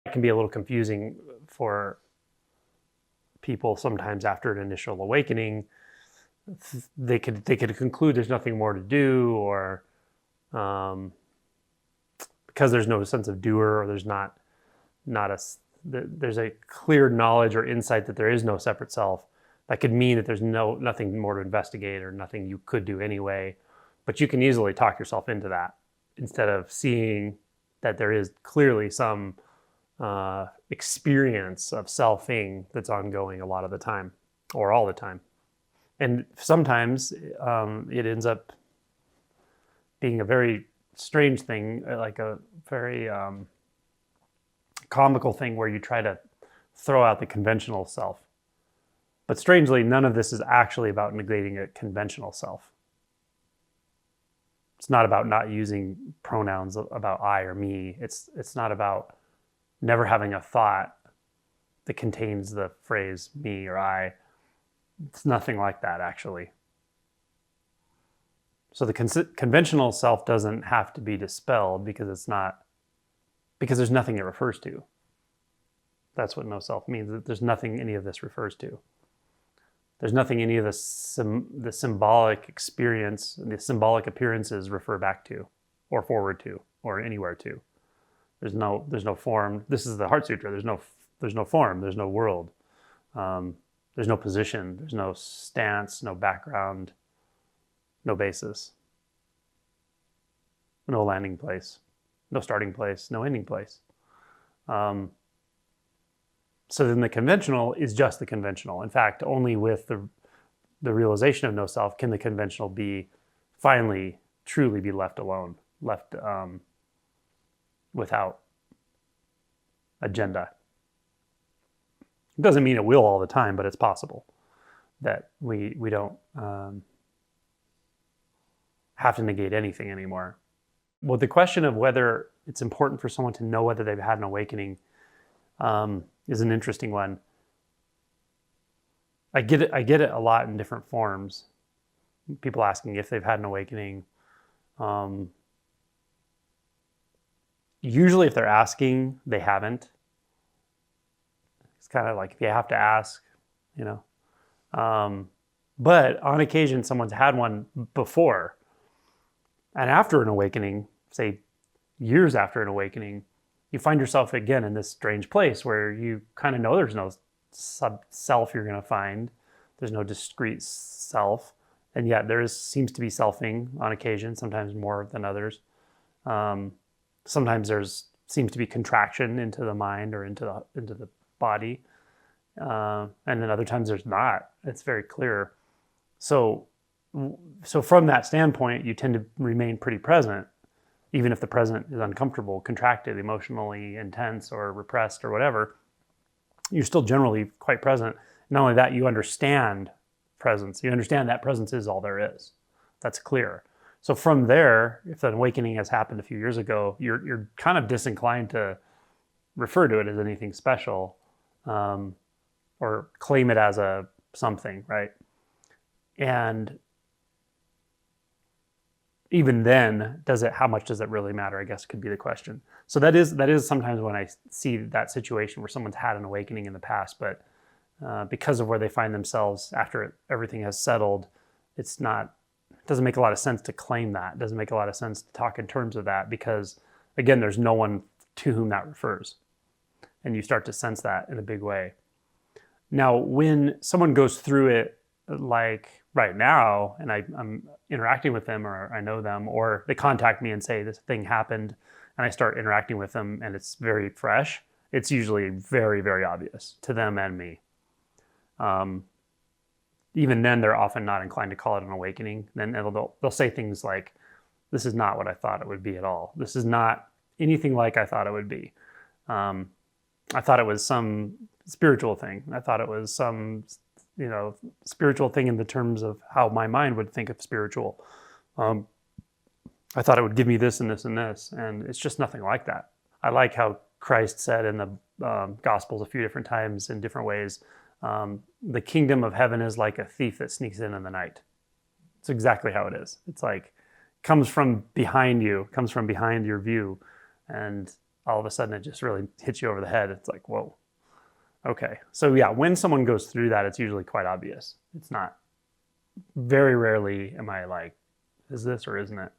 It can be a little confusing for people sometimes after an initial awakening. They could conclude there's nothing more to do, or because there's no sense of doer, or there's there's a clear knowledge or insight that there is no separate self. That could mean that there's nothing more to investigate or nothing you could do anyway. But you can easily talk yourself into that instead of seeing that there is clearly some experience of selfing that's ongoing a lot of the time, or all the time. And sometimes it ends up being a very strange thing, like a very comical thing where you try to throw out the conventional self. But strangely, none of this is actually about negating a conventional self. It's not about not using pronouns about I or me. It's not about never having a thought that contains the phrase me or I. It's nothing like that, actually. So the conventional self doesn't have to be dispelled because there's nothing it refers to. That's what no self means, that there's nothing any of this refers to. There's nothing any of the symbolic experience, the symbolic appearances refer back to, or forward to, or anywhere to. There's no form. This is the Heart Sutra. There's no form. There's no world. There's no position. There's no stance. No background. No basis. No landing place. No starting place. No ending place. So then the conventional is just the conventional. In fact, only with the realization of no self can the conventional be finally, truly be left alone, left without agenda. It doesn't mean it will all the time, but it's possible that we don't have to negate anything anymore. Well, the question of whether it's important for someone to know whether they've had an awakening is an interesting one. I get it a lot in different forms. People asking if they've had an awakening. Usually if they're asking, they haven't. It's kind of like if you have to ask, you know. But on occasion, someone's had one before. And after an awakening, say years after an awakening, you find yourself again in this strange place where you kind of know there's no sub-self you're going to find. There's no discrete self. And yet there seems to be selfing on occasion, sometimes more than others. Sometimes seems to be contraction into the mind or into the body. And then other times there's not. It's very clear. So from that standpoint, you tend to remain pretty present, even if the present is uncomfortable, contracted, emotionally intense, or repressed, or whatever. You're still generally quite present. Not only that, you understand presence. You understand that presence is all there is. That's clear. So from there, if an awakening has happened a few years ago, you're kind of disinclined to refer to it as anything special, or claim it as a something, right? And even then, how much does it really matter, I guess could be the question. So that is sometimes when I see that situation where someone's had an awakening in the past, but because of where they find themselves after everything has settled, it doesn't make a lot of sense to claim that. It doesn't make a lot of sense to talk in terms of that because, again, there's no one to whom that refers. And you start to sense that in a big way. Now, when someone goes through it, like right now, and I'm interacting with them, or I know them, or they contact me and say this thing happened, and I start interacting with them and it's very fresh, it's usually very, very obvious to them and me. Even then, they're often not inclined to call it an awakening. Then they'll say things like, this is not what I thought it would be at all. This is not anything like I thought it would be. I thought it was some spiritual thing. I thought it was some spiritual thing in the terms of how my mind would think of spiritual. I thought it would give me this and this and this, and it's just nothing like that. I like how Christ said in the Gospels a few different times in different ways, the kingdom of heaven is like a thief that sneaks in the night. It's exactly how it is. It's like, comes from behind you, comes from behind your view, and all of a sudden it just really hits you over the head. It's like, whoa, okay. So yeah, when someone goes through that, it's usually quite obvious. It's not, very rarely am I like, is this or isn't it?